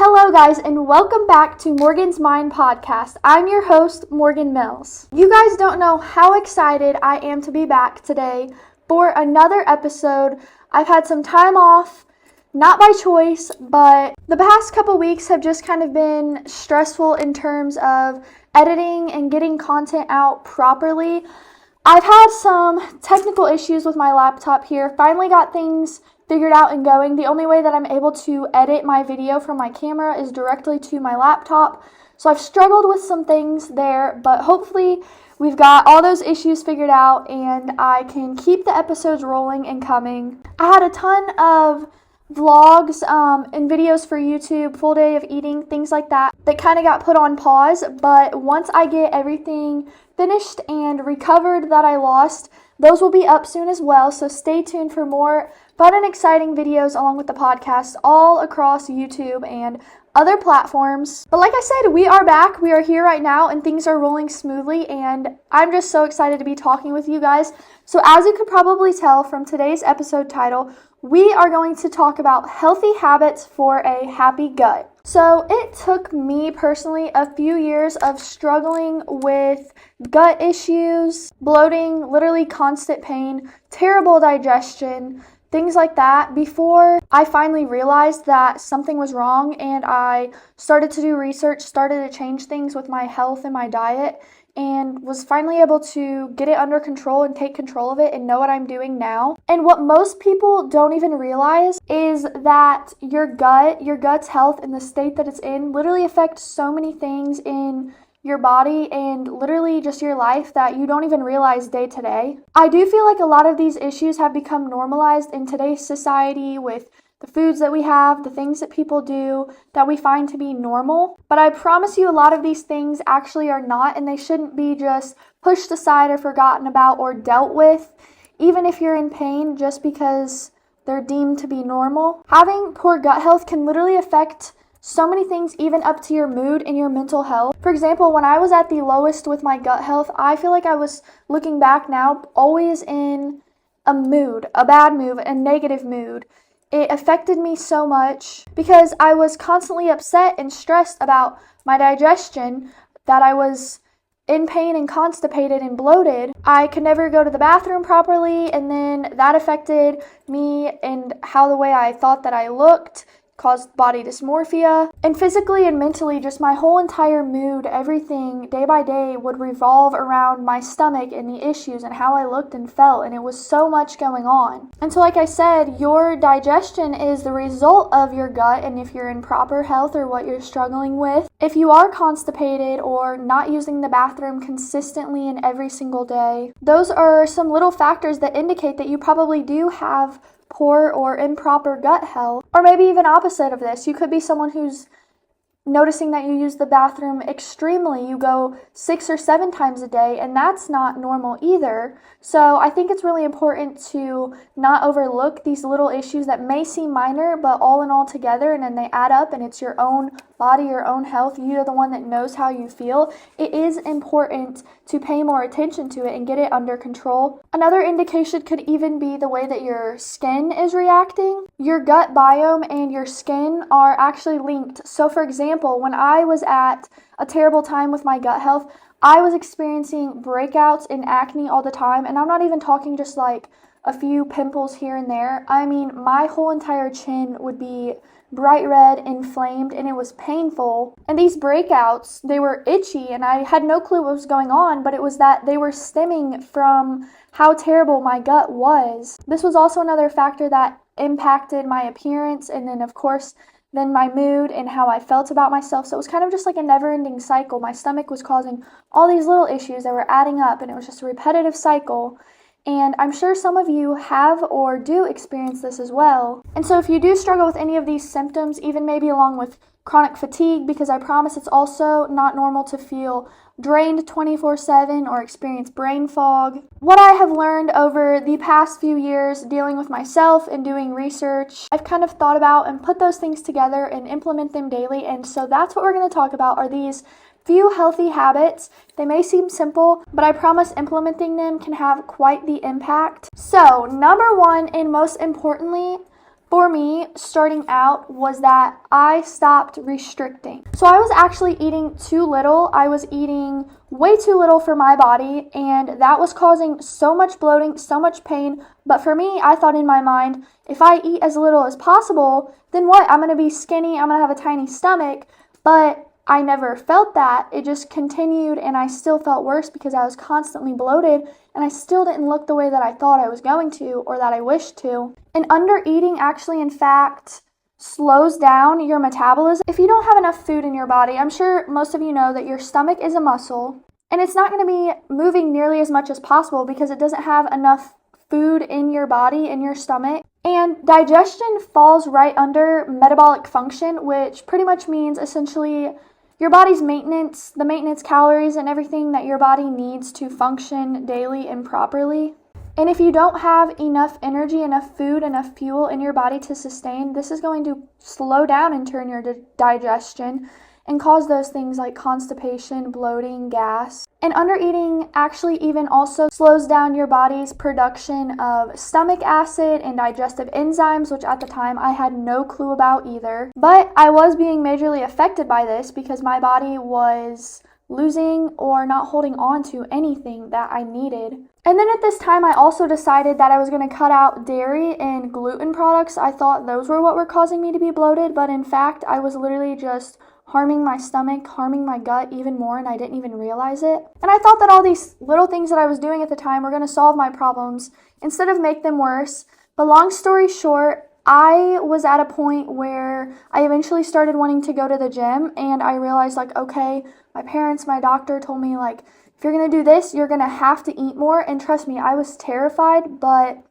Hello guys, and welcome back to Morgan's Mind Podcast. I'm your host, Morgan Mills. You guys don't know how excited I am to be back today for another episode. I've had some time off, not by choice, but the past couple weeks have just kind of been stressful in terms of editing and getting content out properly. I've had some technical issues with my laptop here. Finally got things figured out and going. The only way that I'm able to edit my video from my camera is directly to my laptop. So I've struggled with some things there, but hopefully we've got all those issues figured out and I can keep the episodes rolling and coming. I had a ton of vlogs and videos for YouTube, full day of eating, things like that kind of got put on pause, but once I get everything finished and recovered that I lost, those will be up soon as well, so stay tuned for more fun and exciting videos along with the podcast all across YouTube and other platforms. But like I said, we are back, we are here right now, and things are rolling smoothly, and I'm just so excited to be talking with you guys. So as you could probably tell from today's episode title, we are going to talk about healthy habits for a happy gut. So it took me personally a few years of struggling with gut issues, bloating, literally constant pain, terrible digestion, things like that, before I finally realized that something was wrong and I started to do research, started to change things with my health and my diet, and was finally able to get it under control and take control of it and know what I'm doing now. And what most people don't even realize is that your gut's health and the state that it's in literally affects so many things in your body and literally just your life that you don't even realize day to day. I do feel like a lot of these issues have become normalized in today's society with the foods that we have, the things that people do that we find to be normal. But I promise you a lot of these things actually are not, and they shouldn't be just pushed aside or forgotten about or dealt with, even if you're in pain, just because they're deemed to be normal. Having poor gut health can literally affect so many things, even up to your mood and your mental health. For example, when I was at the lowest with my gut health, I feel like I was, looking back now, always in a mood, a bad mood, a negative mood. It affected me so much because I was constantly upset and stressed about my digestion, that I was in pain and constipated and bloated. I could never go to the bathroom properly, and then that affected me and how the way I thought that I looked, caused body dysmorphia, and physically and mentally, just my whole entire mood, everything day by day would revolve around my stomach and the issues and how I looked and felt, and it was so much going on. And so like I said, your digestion is the result of your gut, and if you're in proper health or what you're struggling with, if you are constipated or not using the bathroom consistently and every single day, those are some little factors that indicate that you probably do have poor or improper gut health. Or maybe even opposite of this, you could be someone who's noticing that you use the bathroom extremely. You go 6 or 7 times a day, and that's not normal either. So I think it's really important to not overlook these little issues that may seem minor, but all in all together, and then they add up, and it's your own body, your own health. You're the one that knows how you feel. It is important to pay more attention to it and get it under control. Another indication could even be the way that your skin is reacting. Your gut biome and your skin are actually linked. So for example, when I was at a terrible time with my gut health, I was experiencing breakouts and acne all the time, and I'm not even talking just like a few pimples here and there. I mean, my whole entire chin would be bright red, inflamed, and it was painful. And these breakouts, they were itchy, and I had no clue what was going on, but it was that they were stemming from how terrible my gut was. This was also another factor that impacted my appearance, and then of course then my mood and how I felt about myself. So it was kind of just like a never-ending cycle. My stomach was causing all these little issues that were adding up, and it was just a repetitive cycle. And I'm sure some of you have or do experience this as well. And so if you do struggle with any of these symptoms, even maybe along with chronic fatigue, because I promise it's also not normal to feel drained 24/7 or experience brain fog. What I have learned over the past few years dealing with myself and doing research, I've kind of thought about and put those things together and implement them daily. And so that's what we're going to talk about, are these few healthy habits. They may seem simple, but I promise implementing them can have quite the impact. So, number one, and most importantly, for me, starting out, was that I stopped restricting. So I was actually eating too little. I was eating way too little for my body, and that was causing so much bloating, so much pain. But for me, I thought in my mind, if I eat as little as possible, then what? I'm going to be skinny, I'm going to have a tiny stomach. But I never felt that. It just continued, and I still felt worse because I was constantly bloated, and I still didn't look the way that I thought I was going to or that I wished to. And under eating actually, in fact, slows down your metabolism. If you don't have enough food in your body, I'm sure most of you know that your stomach is a muscle, and it's not going to be moving nearly as much as possible because it doesn't have enough food in your body, in your stomach. And digestion falls right under metabolic function, which pretty much means essentially your body's maintenance, the maintenance calories and everything that your body needs to function daily and properly. And if you don't have enough energy, enough food, enough fuel in your body to sustain, this is going to slow down and turn your digestion and cause those things like constipation, bloating, gas. And undereating actually even also slows down your body's production of stomach acid and digestive enzymes, which at the time I had no clue about either. But I was being majorly affected by this because my body was losing or not holding on to anything that I needed. And then at this time, I also decided that I was going to cut out dairy and gluten products. I thought those were what were causing me to be bloated, but in fact, I was literally just harming my stomach, harming my gut even more, and I didn't even realize it. And I thought that all these little things that I was doing at the time were going to solve my problems instead of make them worse. But long story short, I was at a point where I eventually started wanting to go to the gym, and I realized like, okay, my parents, my doctor told me like, if you're going to do this, you're going to have to eat more. And trust me, I was terrified, but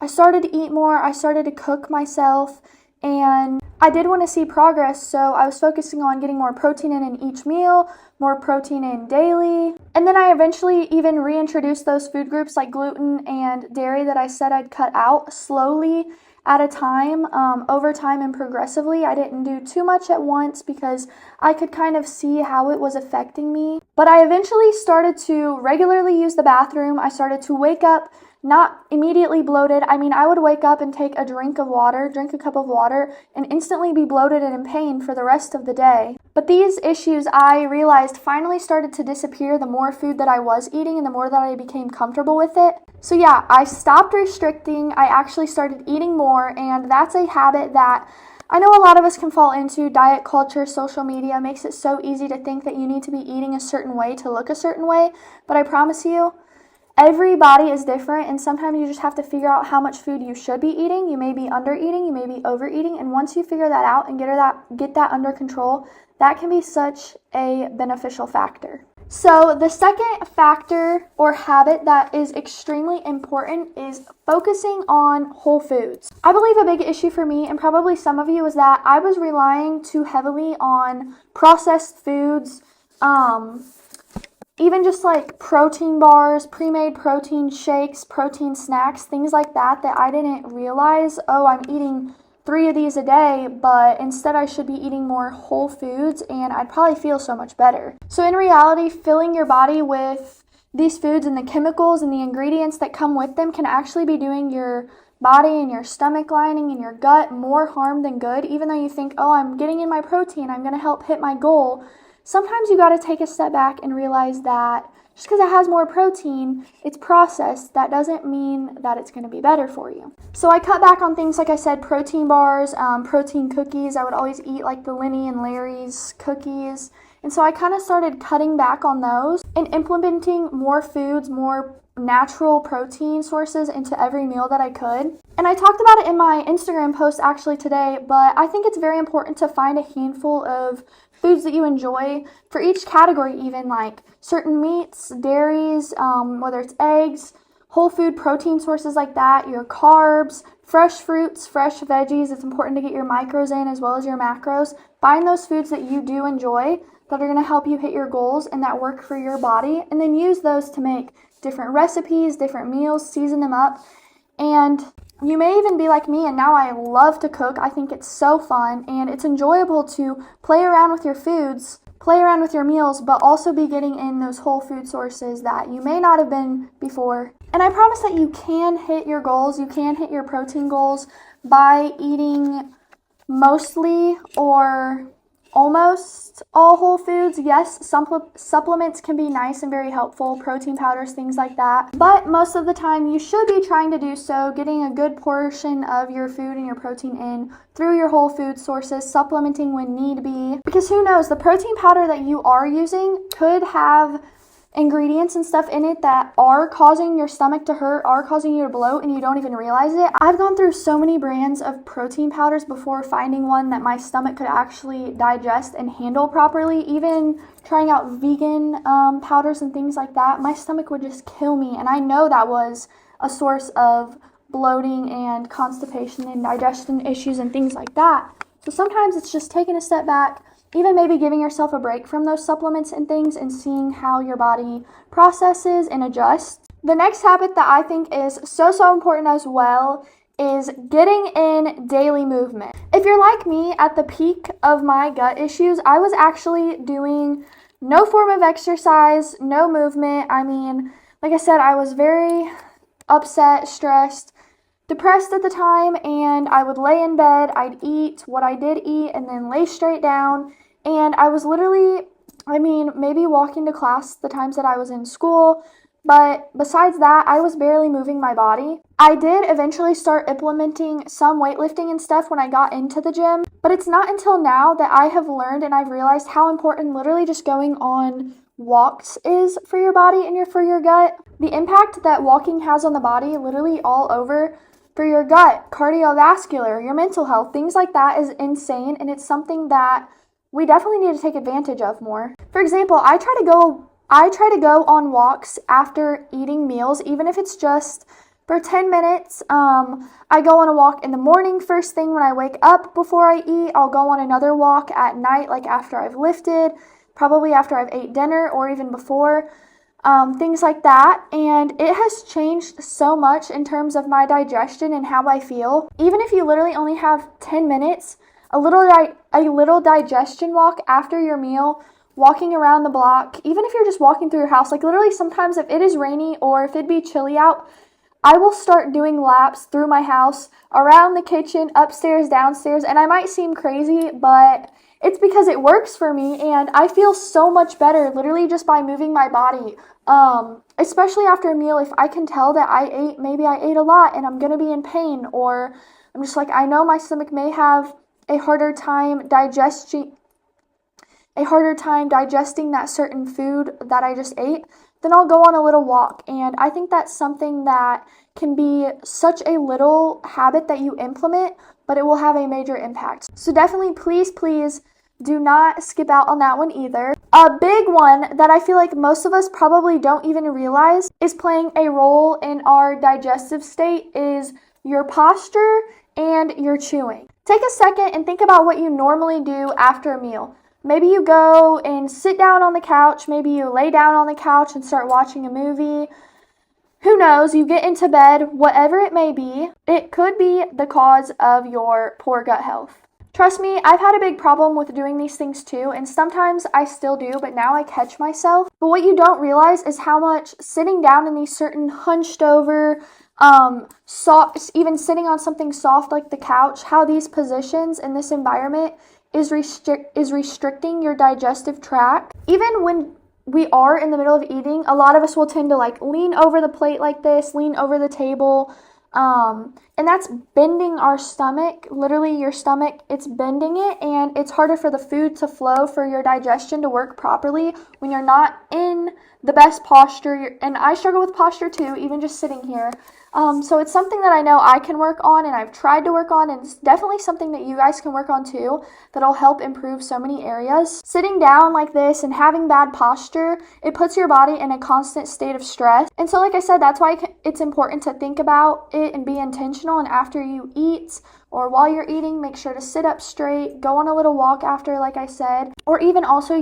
I started to eat more. I started to cook myself, and I did want to see progress, so I was focusing on getting more protein in each meal, more protein in daily. And then I eventually even reintroduced those food groups like gluten and dairy that I said I'd cut out slowly at a time, over time and progressively. I didn't do too much at once because I could kind of see how it was affecting me. But I eventually started to regularly use the bathroom. I started to wake up not immediately bloated. I mean, I would wake up and take a drink a cup of water, and instantly be bloated and in pain for the rest of the day. But these issues, I realized, finally started to disappear the more food that I was eating and the more that I became comfortable with it. So yeah, I stopped restricting. I actually started eating more, and that's a habit that I know a lot of us can fall into. Diet culture, social media makes it so easy to think that you need to be eating a certain way to look a certain way, but I promise you, every body is different, and sometimes you just have to figure out how much food you should be eating. You may be under eating, you may be overeating, and once you figure that out and get that under control, that can be such a beneficial factor. So the second factor or habit that is extremely important is focusing on whole foods. I believe a big issue for me, and probably some of you, is that I was relying too heavily on processed foods, even just like protein bars, pre-made protein shakes, protein snacks, things like that I didn't realize, oh, I'm eating 3 of these a day, but instead I should be eating more whole foods and I'd probably feel so much better. So in reality, filling your body with these foods and the chemicals and the ingredients that come with them can actually be doing your body and your stomach lining and your gut more harm than good. Even though you think, oh, I'm getting in my protein, I'm going to help hit my goal, sometimes you got to take a step back and realize that just because it has more protein, it's processed, that doesn't mean that it's going to be better for you. So I cut back on things like I said, protein bars, protein cookies. I would always eat like the Lenny and Larry's cookies. And so I kind of started cutting back on those and implementing more foods, more natural protein sources into every meal that I could. And I talked about it in my Instagram post actually today, but I think it's very important to find a handful of foods that you enjoy for each category, even like certain meats, dairies, whether it's eggs, whole food protein sources like that, your carbs, fresh fruits, fresh veggies. It's important to get your micros in as well as your macros. Find those foods that you do enjoy that are going to help you hit your goals and that work for your body, and then use those to make different recipes, different meals, season them up. And you may even be like me, and now I love to cook. I think it's so fun, and it's enjoyable to play around with your foods, play around with your meals, but also be getting in those whole food sources that you may not have been before. And I promise that you can hit your goals, you can hit your protein goals, by eating mostly or almost all whole foods. Yes, supplements can be nice and very helpful, protein powders, things like that. But most of the time, you should be trying to do so, getting a good portion of your food and your protein in through your whole food sources, supplementing when need be. Because who knows, the protein powder that you are using could have ingredients and stuff in it that are causing your stomach to hurt, are causing you to bloat, and you don't even realize it. I've gone through so many brands of protein powders before finding one that my stomach could actually digest and handle properly. Even trying out vegan powders and things like that, my stomach would just kill me, and I know that was a source of bloating and constipation and digestion issues and things like that. So sometimes it's just taking a step back, even maybe giving yourself a break from those supplements and things and seeing how your body processes and adjusts. The next habit that I think is so important as well is getting in daily movement. If you're like me, at the peak of my gut issues, I was actually doing no form of exercise, no movement. I mean, like I said, I was very upset, stressed, depressed at the time, and I would lay in bed, I'd eat what I did eat, and then lay straight down, and I was literally, maybe walking to class the times that I was in school, but besides that, I was barely moving my body. I did eventually start implementing some weightlifting and stuff when I got into the gym, but it's not until now that I have learned and I've realized how important literally just going on walks is for your body and for your gut. The impact that walking has on the body, literally all over, for your gut, cardiovascular, your mental health, things like that is insane, and it's something that we definitely need to take advantage of more. For example, I try to go on walks after eating meals, even if it's just for 10 minutes. I go on a walk in the morning first thing when I wake up before I eat. I'll go on another walk at night, like after I've lifted, probably after I've ate dinner or even before. Things like that, and it has changed so much in terms of my digestion and how I feel. Even if you literally only have 10 minutes, a little digestion walk after your meal, walking around the block, even if you're just walking through your house, like literally sometimes if it is rainy or if it'd be chilly out, I will start doing laps through my house, around the kitchen, upstairs, downstairs, and I might seem crazy, but it's because it works for me, and I feel so much better literally just by moving my body. Especially after a meal, if I can tell that maybe I ate a lot and I'm going to be in pain, or I'm just like, I know my stomach may have a harder time digesting that certain food that I just ate, then I'll go on a little walk. And I think that's something that can be such a little habit that you implement, but it will have a major impact. So definitely, please do not skip out on that one either. A big one that I feel like most of us probably don't even realize is playing a role in our digestive state is your posture and your chewing. Take a second and think about what you normally do after a meal. Maybe you go and sit down on the couch. Maybe you lay down on the couch and start watching a movie. Who knows? You get into bed, whatever it may be. It could be the cause of your poor gut health. Trust me, I've had a big problem with doing these things too, and sometimes I still do, but now I catch myself. But what you don't realize is how much sitting down in these certain hunched over, even sitting on something soft like the couch, how these positions in this environment is restricting your digestive tract. Even when we are in the middle of eating, a lot of us will tend to lean over the plate like this, lean over the table, and that's bending our stomach. Literally your stomach, it's bending it, and it's harder for the food to flow, for your digestion to work properly when you're not in the best posture. And I struggle with posture too, even just sitting here. So it's something that I know I can work on, and I've tried to work on, and it's definitely something that you guys can work on too, that'll help improve so many areas. Sitting down like this and having bad posture, it puts your body in a constant state of stress. And so like I said, that's why it's important to think about it and be intentional, and after you eat or while you're eating, make sure to sit up straight, go on a little walk after, like I said, or even also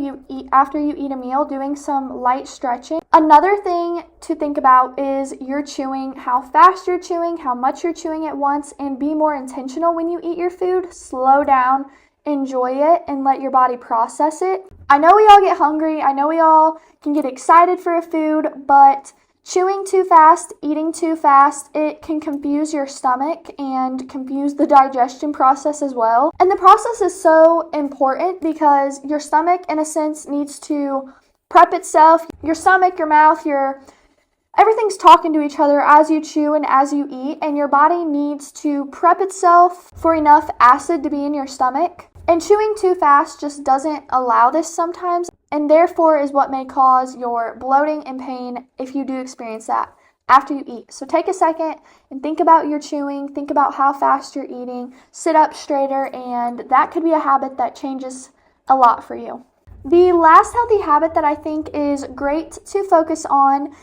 after you eat a meal, doing some light stretching. Another thing to think about is your chewing, how fast you're chewing, how much you're chewing at once, and be more intentional when you eat your food. Slow down, enjoy it, and let your body process it. I know we all get hungry, I know we all can get excited for a food, but Chewing too fast, eating too fast, it can confuse your stomach and confuse the digestion process as well. And the process is so important because your stomach, in a sense, needs to prep itself. Your stomach, your mouth, everything's talking to each other as you chew and as you eat, and your body needs to prep itself for enough acid to be in your stomach. And chewing too fast just doesn't allow this sometimes, and therefore is what may cause your bloating and pain if you do experience that after you eat. So take a second and think about your chewing, think about how fast you're eating, sit up straighter, and that could be a habit that changes a lot for you. The last healthy habit that I think is great to focus on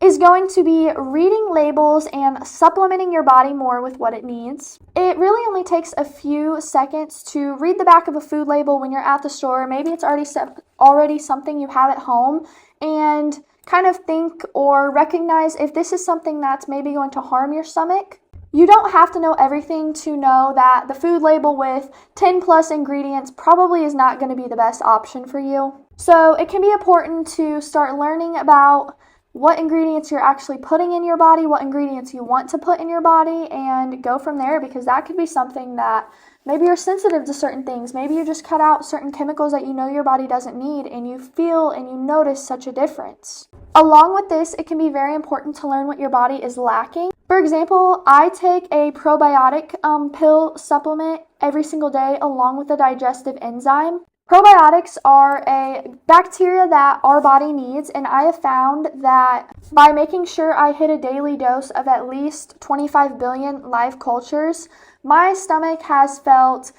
is going to be reading labels and supplementing your body more with what it needs. It really only takes a few seconds to read the back of a food label when you're at the store. Maybe it's already something you have at home, and kind of think or recognize if this is something that's maybe going to harm your stomach. You don't have to know everything to know that the food label with 10 plus ingredients probably is not going to be the best option for you. So it can be important to start learning about what ingredients you're actually putting in your body, what ingredients you want to put in your body, and go from there, because that could be something that maybe you're sensitive to certain things. Maybe you just cut out certain chemicals that you know your body doesn't need, and you feel and you notice such a difference. Along with this, it can be very important to learn what your body is lacking. For example, I take a probiotic pill supplement every single day along with a digestive enzyme. Probiotics are a bacteria that our body needs, and I have found that by making sure I hit a daily dose of at least 25 billion live cultures, my stomach has felt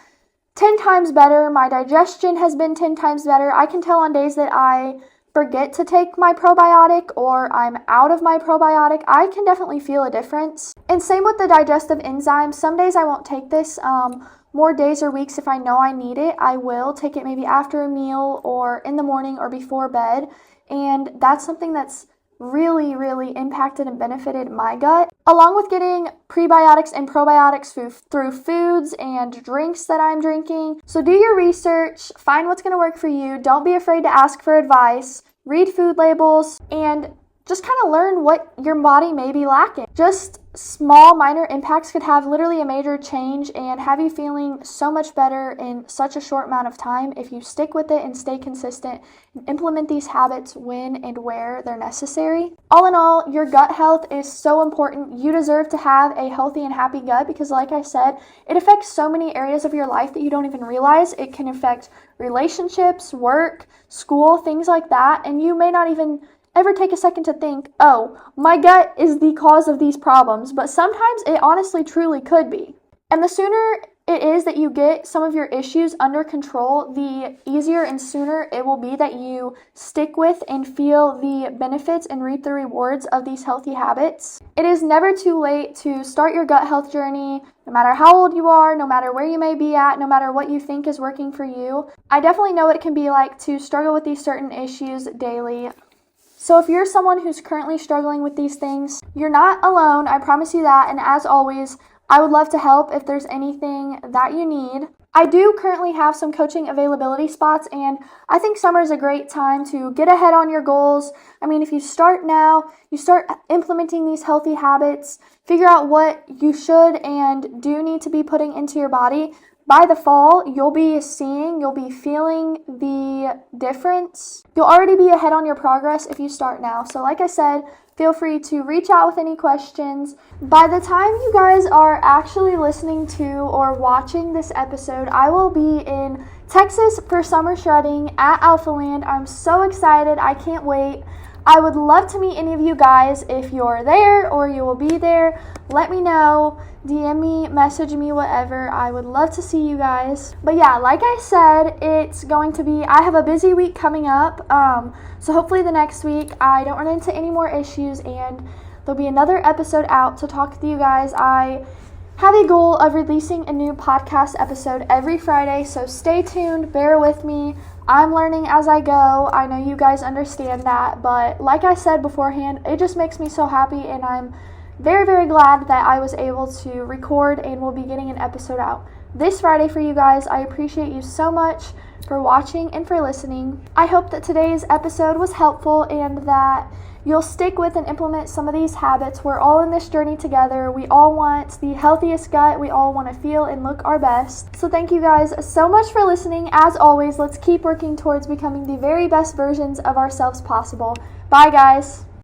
10 times better, my digestion has been 10 times better. I can tell on days that I forget to take my probiotic or I'm out of my probiotic, I can definitely feel a difference. And same with the digestive enzyme. Some days I won't take this. More days or weeks, if I know I need it, I will take it maybe after a meal or in the morning or before bed. And that's something that's really, really impacted and benefited my gut. Along with getting prebiotics and probiotics through foods and drinks that I'm drinking. So do your research, find what's going to work for you. Don't be afraid to ask for advice. Read food labels and just kind of learn what your body may be lacking. Just small, minor impacts could have literally a major change and have you feeling so much better in such a short amount of time if you stick with it and stay consistent and implement these habits when and where they're necessary. All in all, your gut health is so important. You deserve to have a healthy and happy gut because, like I said, it affects so many areas of your life that you don't even realize. It can affect relationships, work, school, things like that, and you may not even ever take a second to think, oh, my gut is the cause of these problems, but sometimes it honestly truly could be. And the sooner it is that you get some of your issues under control, the easier and sooner it will be that you stick with and feel the benefits and reap the rewards of these healthy habits. It is never too late to start your gut health journey, no matter how old you are, no matter where you may be at, no matter what you think is working for you. I definitely know what it can be like to struggle with these certain issues daily. So if you're someone who's currently struggling with these things, you're not alone, I promise you that, and as always, I would love to help if there's anything that you need. I do currently have some coaching availability spots, and I think summer is a great time to get ahead on your goals. I mean, if you start now, you start implementing these healthy habits, figure out what you should and do need to be putting into your body. By the fall, you'll be feeling the difference. You'll already be ahead on your progress if you start now. So like I said, feel free to reach out with any questions. By the time you guys are actually listening to or watching this episode, I will be in Texas for summer shredding at Alphaland. I'm so excited. I can't wait. I would love to meet any of you guys if you're there or you will be there. Let me know. DM me, message me, whatever. I would love to see you guys. But yeah, like I said, I have a busy week coming up. So hopefully the next week I don't run into any more issues and there'll be another episode out to talk to you guys. I have a goal of releasing a new podcast episode every Friday, so stay tuned, bear with me. I'm learning as I go. I know you guys understand that, but like I said beforehand, it just makes me so happy, and I'm very, very glad that I was able to record and will be getting an episode out this Friday for you guys. I appreciate you so much for watching and for listening. I hope that today's episode was helpful and that you'll stick with and implement some of these habits. We're all in this journey together. We all want the healthiest gut. We all want to feel and look our best. So thank you guys so much for listening. As always, let's keep working towards becoming the very best versions of ourselves possible. Bye, guys.